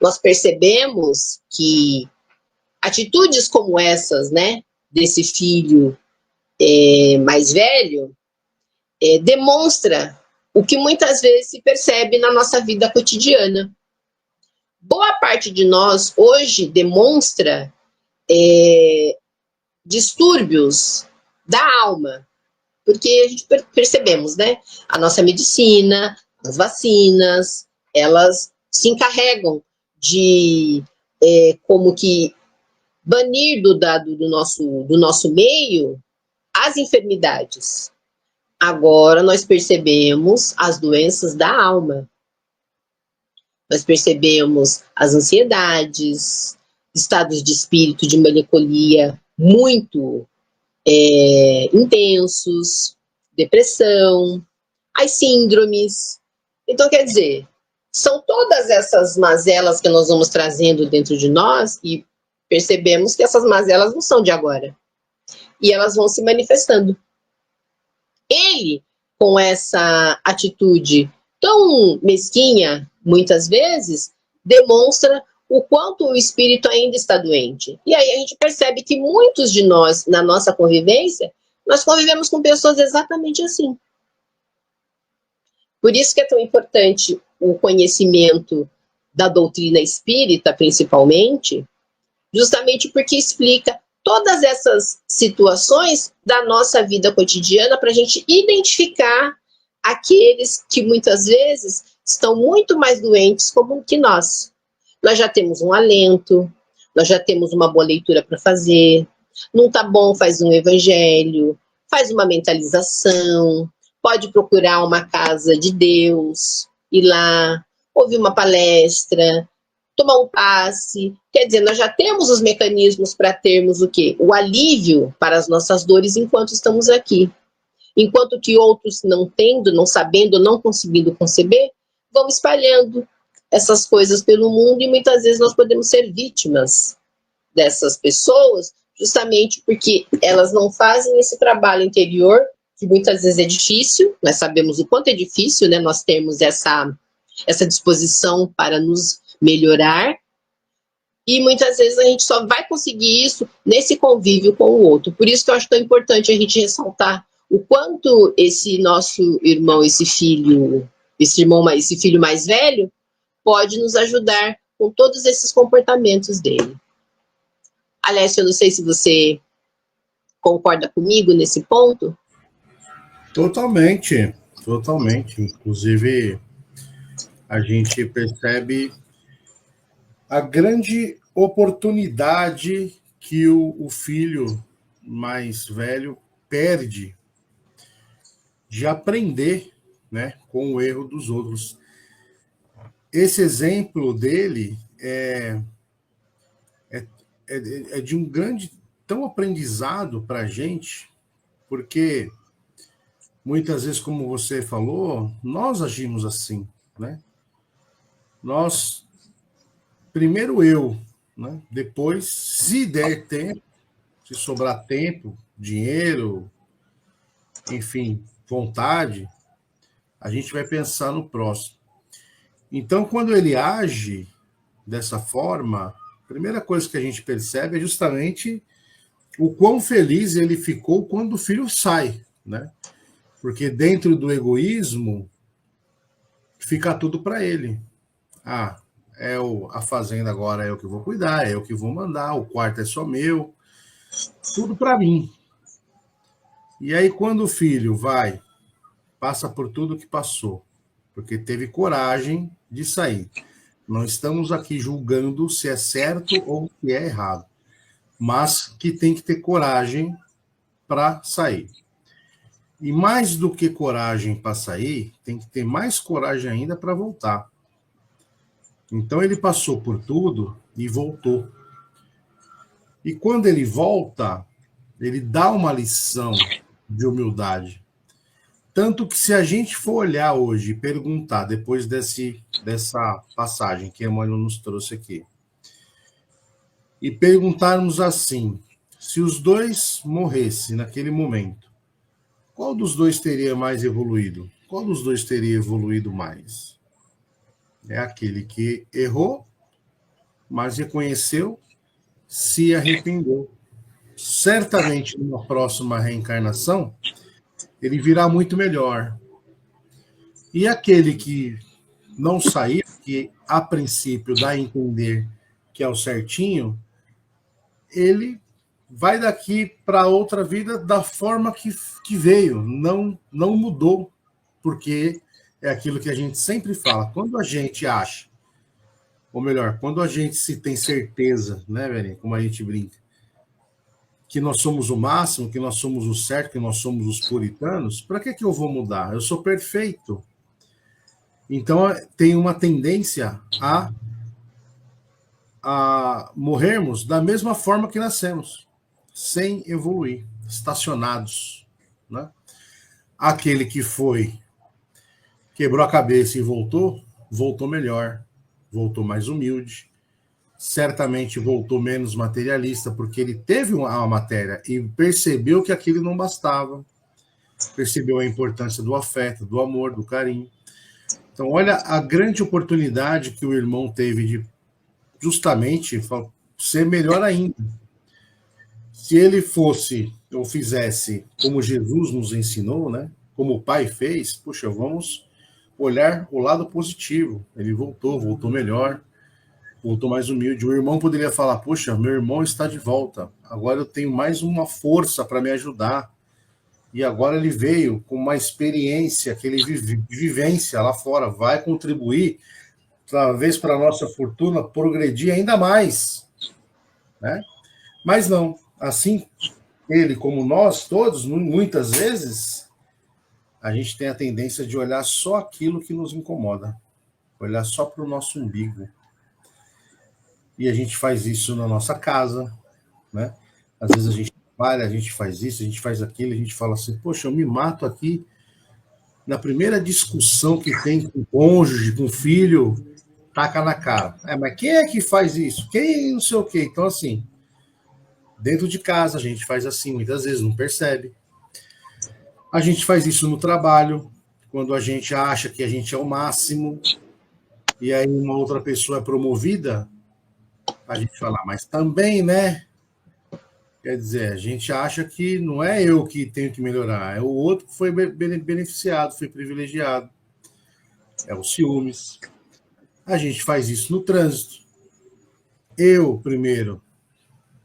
nós percebemos que atitudes como essas, né, desse filho mais velho, demonstra o que muitas vezes se percebe na nossa vida cotidiana. Boa parte de nós hoje demonstra distúrbios da alma, porque a gente percebemos, né? A nossa medicina, as vacinas, elas se encarregam de como que banir do nosso meio as enfermidades. Agora nós percebemos as doenças da alma. Nós percebemos as ansiedades, estados de espírito de melancolia muito intensos, depressão, as síndromes. Então, quer dizer, são todas essas mazelas que nós vamos trazendo dentro de nós e percebemos que essas mazelas não são de agora. E elas vão se manifestando. Ele, com essa atitude tão mesquinha, muitas vezes, demonstra o quanto o espírito ainda está doente. E aí a gente percebe que muitos de nós, na nossa convivência, nós convivemos com pessoas exatamente assim. Por isso que é tão importante o conhecimento da doutrina espírita, principalmente, justamente porque explica todas essas situações da nossa vida cotidiana para a gente identificar aqueles que muitas vezes estão muito mais doentes como que nós. Nós já temos um alento, nós já temos uma boa leitura para fazer, não tá bom, faz um evangelho, faz uma mentalização, pode procurar uma casa de Deus, ir lá, ouvir uma palestra, tomar um passe. Quer dizer, nós já temos os mecanismos para termos o quê? O alívio para as nossas dores enquanto estamos aqui. Enquanto que outros não tendo, não sabendo, não conseguindo conceber, vão espalhando essas coisas pelo mundo e muitas vezes nós podemos ser vítimas dessas pessoas, justamente porque elas não fazem esse trabalho interior, que muitas vezes é difícil, nós sabemos o quanto é difícil, né, nós termos essa disposição para nos melhorar, e muitas vezes a gente só vai conseguir isso nesse convívio com o outro. Por isso que eu acho tão importante a gente ressaltar o quanto esse nosso irmão, esse filho mais velho, pode nos ajudar com todos esses comportamentos dele. Alessio, eu não sei se você concorda comigo nesse ponto. Totalmente, totalmente. Inclusive, a gente percebe a grande oportunidade que o filho mais velho perde de aprender, né, com o erro dos outros. Esse exemplo dele é de um grande tão aprendizado para a gente, porque muitas vezes, como você falou, nós agimos assim, né? Primeiro eu, né? Depois, se der tempo, se sobrar tempo, dinheiro, enfim, vontade, a gente vai pensar no próximo. Então, quando ele age dessa forma, a primeira coisa que a gente percebe é justamente o quão feliz ele ficou quando o filho sai, né? Porque dentro do egoísmo fica tudo para ele. Ah, a fazenda agora é eu que vou cuidar, é eu que vou mandar, o quarto é só meu, tudo para mim. E aí quando o filho vai, passa por tudo que passou, porque teve coragem de sair. Não estamos aqui julgando se é certo ou se é errado, mas que tem que ter coragem para sair. E mais do que coragem para sair, tem que ter mais coragem ainda para voltar. Então ele passou por tudo e voltou. E quando ele volta, ele dá uma lição de humildade. Tanto que se a gente for olhar hoje e perguntar, depois dessa passagem que Emmanuel nos trouxe aqui, e perguntarmos assim, se os dois morressem naquele momento, qual dos dois teria mais evoluído? Qual dos dois teria evoluído mais? É aquele que errou, mas reconheceu, se arrependeu. Certamente, numa próxima reencarnação, ele virá muito melhor. E aquele que não saiu, que a princípio dá a entender que é o certinho, ele vai daqui para outra vida da forma que veio, não mudou, porque é aquilo que a gente sempre fala, quando a gente acha, ou melhor, quando a gente se tem certeza, né, velho, como a gente brinca, que nós somos o máximo, que nós somos o certo, que nós somos os puritanos, para que eu vou mudar? Eu sou perfeito. Então, tem uma tendência a morrermos da mesma forma que nascemos, sem evoluir, estacionados, né? Aquele que foi, quebrou a cabeça e voltou melhor, voltou mais humilde, certamente voltou menos materialista, porque ele teve uma matéria e percebeu que aquilo não bastava, percebeu a importância do afeto, do amor, do carinho. Então, olha a grande oportunidade que o irmão teve de justamente ser melhor ainda. Se ele fosse ou fizesse como Jesus nos ensinou, né? Como o Pai fez, puxa, vamos olhar o lado positivo. Ele voltou melhor, voltou mais humilde. O irmão poderia falar, puxa, meu irmão está de volta. Agora eu tenho mais uma força para me ajudar. E agora ele veio com uma experiência que ele vivência lá fora, vai contribuir, talvez para a nossa fortuna, progredir ainda mais, né? Mas não, assim, ele como nós todos, muitas vezes, a gente tem a tendência de olhar só aquilo que nos incomoda, olhar só para o nosso umbigo. E a gente faz isso na nossa casa, né? Às vezes a gente trabalha, a gente faz isso, a gente faz aquilo, a gente fala assim, poxa, eu me mato aqui na primeira discussão que tem com o cônjuge, com o filho, taca na cara. Mas quem é que faz isso? Quem não sei o quê? Então, assim, dentro de casa a gente faz assim, muitas vezes não percebe. A gente faz isso no trabalho, quando a gente acha que a gente é o máximo, e aí uma outra pessoa é promovida, a gente fala, mas também, né? Quer dizer, a gente acha que não é eu que tenho que melhorar, é o outro que foi beneficiado, foi privilegiado. É o ciúmes. A gente faz isso no trânsito. Eu, primeiro.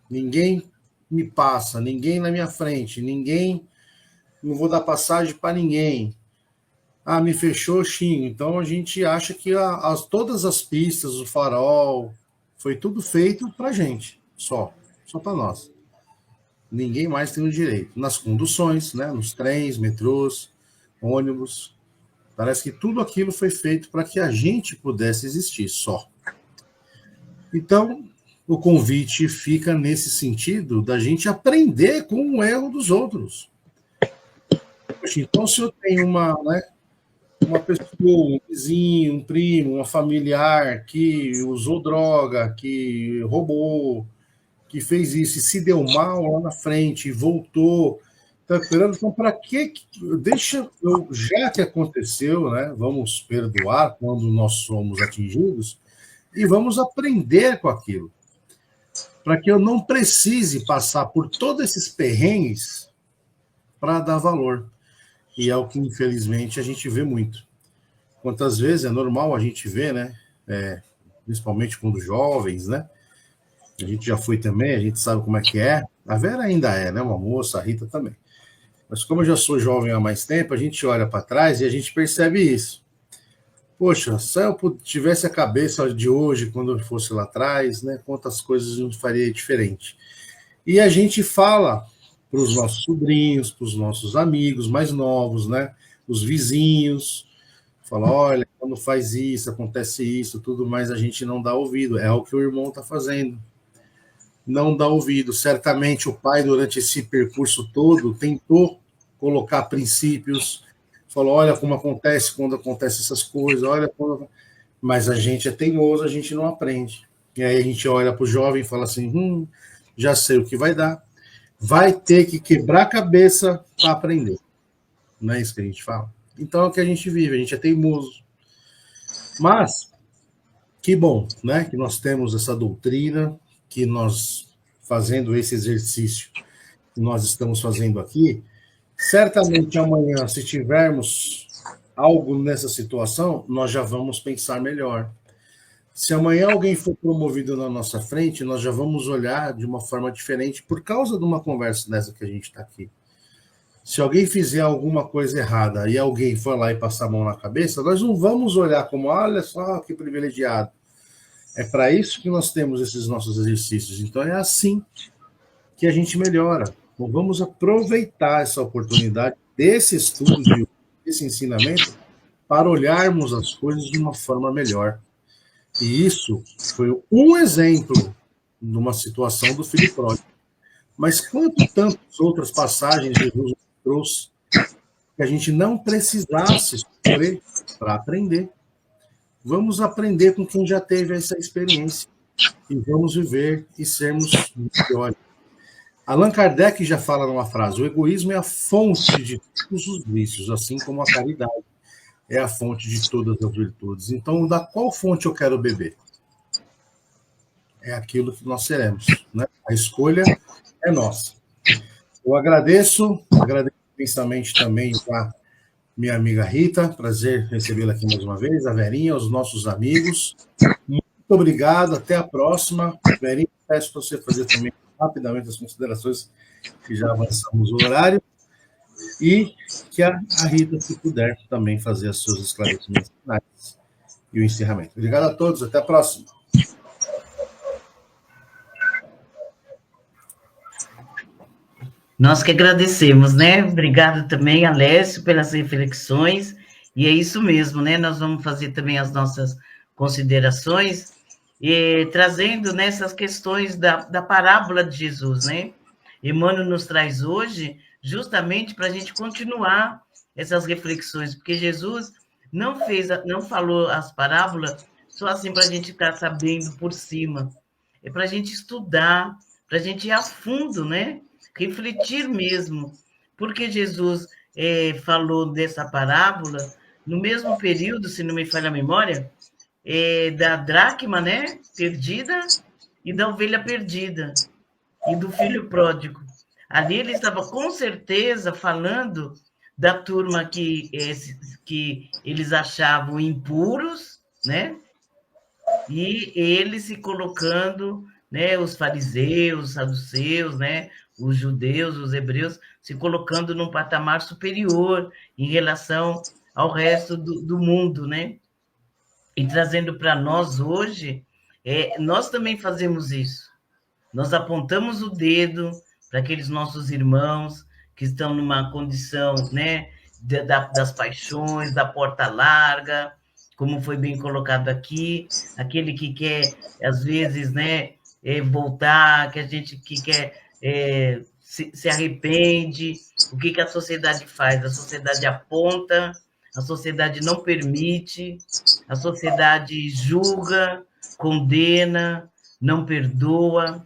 Ninguém me passa, ninguém na minha frente, ninguém... Não vou dar passagem para ninguém. Ah, me fechou, xingo. Então a gente acha que todas as pistas, o farol, foi tudo feito para gente, só para nós. Ninguém mais tem o direito. Nas conduções, né, nos trens, metrôs, ônibus, parece que tudo aquilo foi feito para que a gente pudesse existir, só. Então, o convite fica nesse sentido da gente aprender com o erro dos outros. Então, se eu tenho uma pessoa, um vizinho, um primo, uma familiar que usou droga, que roubou, que fez isso e se deu mal lá na frente e voltou, tá esperando, então para que deixa eu, já que aconteceu, né? Vamos perdoar quando nós somos atingidos e vamos aprender com aquilo, para que eu não precise passar por todos esses perrengues para dar valor. E é o que infelizmente a gente vê muito. Quantas vezes é normal a gente ver, né? Principalmente quando jovens, né? A gente já foi também, a gente sabe como é que é. A Vera ainda é, né? Uma moça, a Rita também. Mas como eu já sou jovem há mais tempo, a gente olha para trás e a gente percebe isso. Poxa, se eu tivesse a cabeça de hoje, quando eu fosse lá atrás, né? Quantas coisas eu faria diferente. E a gente fala para os nossos sobrinhos, para os nossos amigos mais novos, né? Os vizinhos. Fala, olha, quando faz isso, acontece isso, tudo mais, a gente não dá ouvido. É o que o irmão está fazendo. Não dá ouvido. Certamente o pai, durante esse percurso todo, tentou colocar princípios, falou, olha como acontece quando acontecem essas coisas, olha quando... Mas a gente é teimoso, a gente não aprende. E aí a gente olha para o jovem e fala assim, já sei o que vai dar. Vai ter que quebrar a cabeça para aprender. Não é isso que a gente fala? Então é o que a gente vive, a gente é teimoso. Mas, que bom, né? Que nós temos essa doutrina, que nós, fazendo esse exercício que nós estamos fazendo aqui, certamente amanhã, se tivermos algo nessa situação, nós já vamos pensar melhor. Se amanhã alguém for promovido na nossa frente, nós já vamos olhar de uma forma diferente por causa de uma conversa dessa que a gente está aqui. Se alguém fizer alguma coisa errada e alguém for lá e passar a mão na cabeça, nós não vamos olhar como, olha só que privilegiado. É para isso que nós temos esses nossos exercícios. Então é assim que a gente melhora. Então vamos aproveitar essa oportunidade desse estudo, desse ensinamento, para olharmos as coisas de uma forma melhor. E isso foi um exemplo de uma situação do filho pródigo. Mas tantas outras passagens Jesus trouxe que a gente não precisasse sofrer para aprender. Vamos aprender com quem já teve essa experiência e vamos viver e sermos melhores. Allan Kardec já fala numa frase, o egoísmo é a fonte de todos os vícios, assim como a caridade é a fonte de todas as virtudes. Então, da qual fonte eu quero beber? É aquilo que nós seremos, né? A escolha é nossa. Eu agradeço imensamente também a minha amiga Rita, prazer recebê-la aqui mais uma vez, a Verinha, os nossos amigos. Muito obrigado, até a próxima. Verinha, peço para você fazer também rapidamente as considerações, que já avançamos o horário, e que a Rita, se puder, também fazer os seus esclarecimentos finais e o encerramento. Obrigado a todos, até a próxima. Nós que agradecemos, né? Obrigado também, Alessio, pelas reflexões. E é isso mesmo, né? Nós vamos fazer também as nossas considerações, trazendo nessas questões da parábola de Jesus, né? Emmanuel nos traz hoje justamente para a gente continuar essas reflexões, porque Jesus não falou as parábolas só assim para a gente ficar sabendo por cima. É para a gente estudar, para a gente ir a fundo, né? Refletir mesmo, porque Jesus falou dessa parábola no mesmo período, se não me falha a memória, da dracma, né, perdida, e da ovelha perdida, e do filho pródigo. Ali ele estava com certeza falando da turma que eles achavam impuros, né, e ele se colocando, né, os fariseus, os saduceus, né, os judeus, os hebreus, se colocando num patamar superior em relação ao resto do mundo, né? E trazendo para nós hoje, nós também fazemos isso. Nós apontamos o dedo para aqueles nossos irmãos que estão numa condição, né, das paixões, da porta larga, como foi bem colocado aqui, aquele que quer, às vezes, né, voltar, que quer se arrepende. O que a sociedade faz? A sociedade aponta a sociedade não permite, a sociedade julga, condena, não perdoa,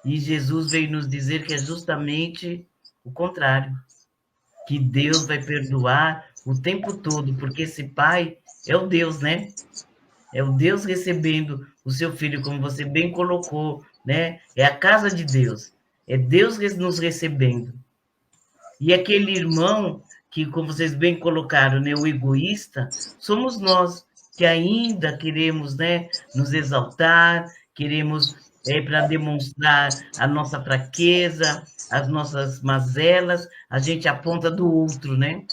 e Jesus veio nos dizer que é justamente o contrário, que Deus vai perdoar o tempo todo, porque esse Pai é o Deus, né? É o Deus recebendo o seu filho, como você bem colocou, né? É a casa de Deus, é Deus nos recebendo. E aquele irmão que, como vocês bem colocaram, né, o egoísta, somos nós que ainda queremos, né, nos exaltar, queremos para demonstrar a nossa fraqueza, as nossas mazelas, a gente aponta do outro, né?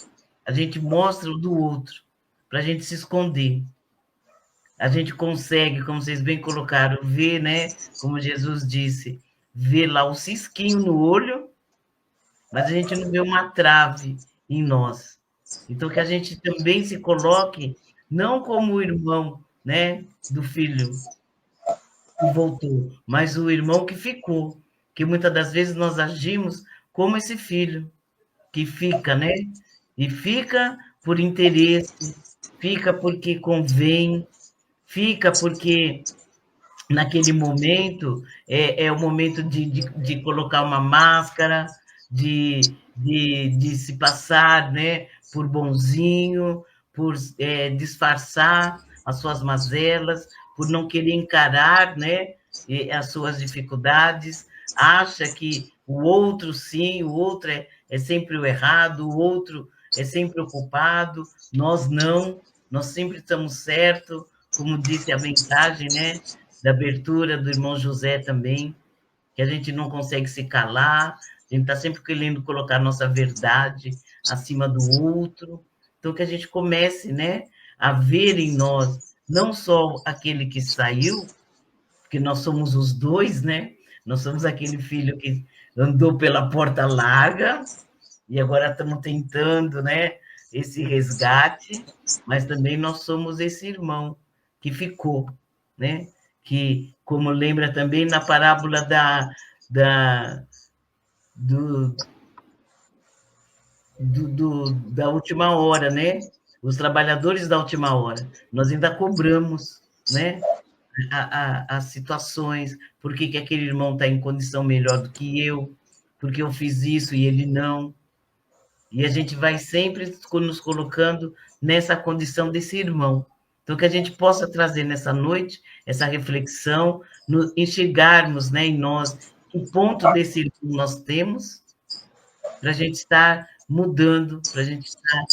A gente mostra o do outro, para a gente se esconder. A gente consegue, como vocês bem colocaram, ver, né, como Jesus disse, ver lá o cisquinho no olho, mas a gente não vê uma trave em nós. Então, que a gente também se coloque, não como o irmão, né, do filho que voltou, mas o irmão que ficou, que muitas das vezes nós agimos como esse filho, que fica, né, e fica por interesse, fica porque convém, fica porque naquele momento é o momento de colocar uma máscara, de se passar, né, por bonzinho, por disfarçar as suas mazelas, por não querer encarar, né, as suas dificuldades, acha que o outro sim, o outro é sempre o errado, o outro é sempre o culpado, nós não, nós sempre estamos certos, como disse a mensagem, né, da abertura do irmão José também, que a gente não consegue se calar, a gente está sempre querendo colocar a nossa verdade acima do outro. Então, que a gente comece, né, a ver em nós não só aquele que saiu, porque nós somos os dois, né? Nós somos aquele filho que andou pela porta larga e agora estamos tentando, né, esse resgate, mas também nós somos esse irmão que ficou, né? Que, como lembra também na parábola da última hora, né? Os trabalhadores da última hora. Nós ainda cobramos, né? As situações, por que aquele irmão está em condição melhor do que eu, porque eu fiz isso e ele não. E a gente vai sempre nos colocando nessa condição desse irmão. Então, que a gente possa trazer nessa noite essa reflexão, enxergarmos, né, em nós que ponto desse irmão nós temos, para a gente estar mudando, para a gente estar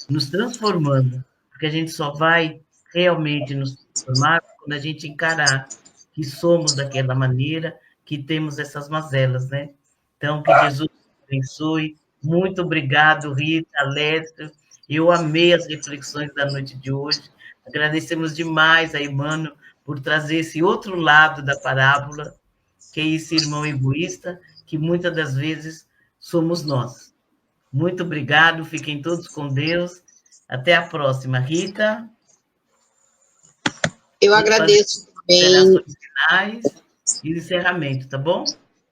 nos transformando, porque a gente só vai realmente nos transformar quando a gente encarar que somos daquela maneira, que temos essas mazelas, né? Então, que Jesus abençoe. Muito obrigado, Rita, Lécio. Eu amei as reflexões da noite de hoje. Agradecemos demais a Emmanuel por trazer esse outro lado da parábola, que é esse irmão egoísta, que muitas das vezes somos nós. Muito obrigado, fiquem todos com Deus. Até a próxima. Rita? Eu agradeço também. Finais e o encerramento, tá bom?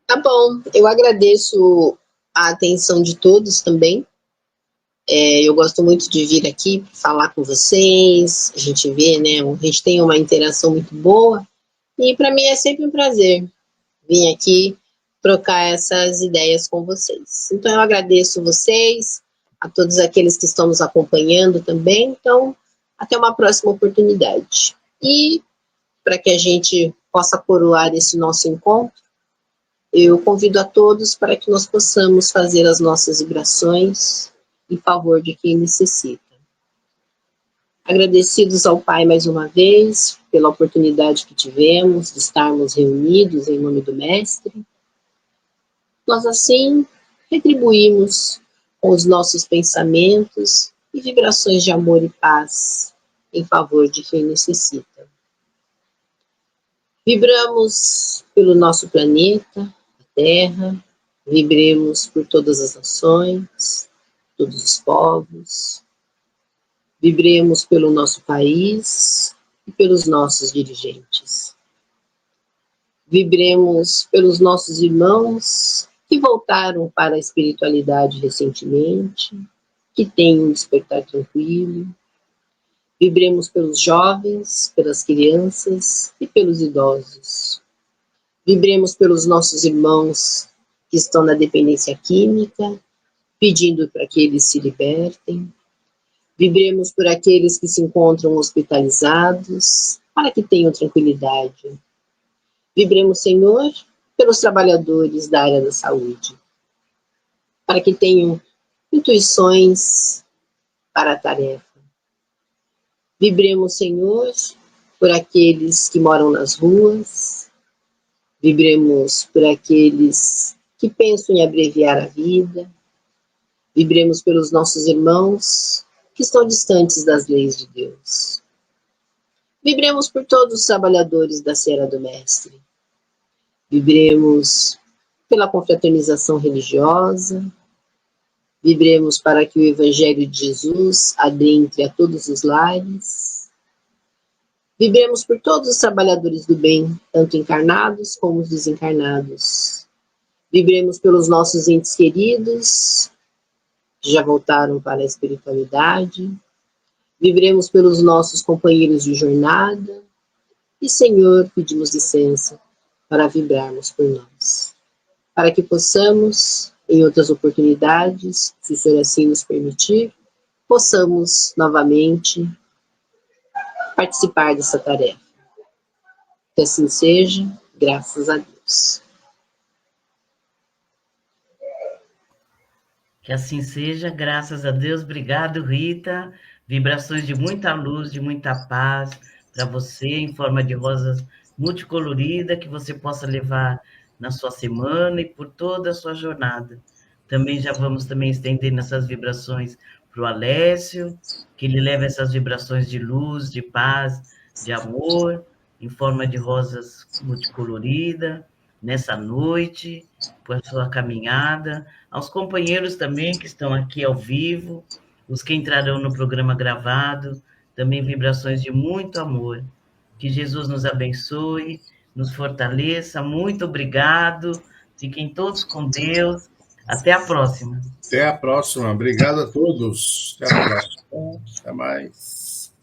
Tá bom, eu agradeço a atenção de todos também. Eu gosto muito de vir aqui para falar com vocês, a gente vê, né, a gente tem uma interação muito boa, e para mim é sempre um prazer vir aqui trocar essas ideias com vocês. Então eu agradeço vocês, a todos aqueles que estão nos acompanhando também, então até uma próxima oportunidade. E para que a gente possa coroar esse nosso encontro, eu convido a todos para que nós possamos fazer as nossas vibrações em favor de quem necessita. Agradecidos ao Pai mais uma vez, pela oportunidade que tivemos de estarmos reunidos em nome do Mestre. Nós assim retribuímos com os nossos pensamentos e vibrações de amor e paz em favor de quem necessita. Vibramos pelo nosso planeta, Terra, vibremos por todas as nações, todos os povos, vibremos pelo nosso país e pelos nossos dirigentes. Vibremos pelos nossos irmãos que voltaram para a espiritualidade recentemente, que tenham um despertar tranquilo. Vibremos pelos jovens, pelas crianças e pelos idosos. Vibremos pelos nossos irmãos que estão na dependência química, pedindo para que eles se libertem. Vibremos por aqueles que se encontram hospitalizados, para que tenham tranquilidade. Vibremos, Senhor, pelos trabalhadores da área da saúde, para que tenham intuições para a tarefa. Vibremos, Senhor, por aqueles que moram nas ruas. Vibremos por aqueles que pensam em abreviar a vida. Vibremos pelos nossos irmãos que estão distantes das leis de Deus. Vibremos por todos os trabalhadores da seara do Mestre. Vibremos pela confraternização religiosa. Vibremos para que o Evangelho de Jesus adentre a todos os lares. Vibremos por todos os trabalhadores do bem, tanto encarnados como os desencarnados. Vibremos pelos nossos entes queridos, que já voltaram para a espiritualidade. Vibremos pelos nossos companheiros de jornada. E, Senhor, pedimos licença para vibrarmos por nós, para que possamos, em outras oportunidades, se o Senhor assim nos permitir, possamos novamente participar dessa tarefa. Que assim seja, graças a Deus. Que assim seja, graças a Deus. Obrigado, Rita. Vibrações de muita luz, de muita paz para você, em forma de rosas multicolorida, que você possa levar na sua semana e por toda a sua jornada. Também já vamos também estender nessas vibrações para o Alessio, que ele leve essas vibrações de luz, de paz, de amor, em forma de rosas multicolorida, nessa noite, por sua caminhada. Aos companheiros também que estão aqui ao vivo, os que entrarão no programa gravado, também vibrações de muito amor. Que Jesus nos abençoe, nos fortaleça. Muito obrigado. Fiquem todos com Deus. Até a próxima. Até a próxima. Obrigado a todos. Até a próxima. Até mais.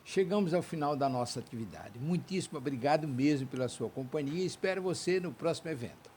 Chegamos ao final da nossa atividade. Muitíssimo obrigado mesmo pela sua companhia e espero você no próximo evento.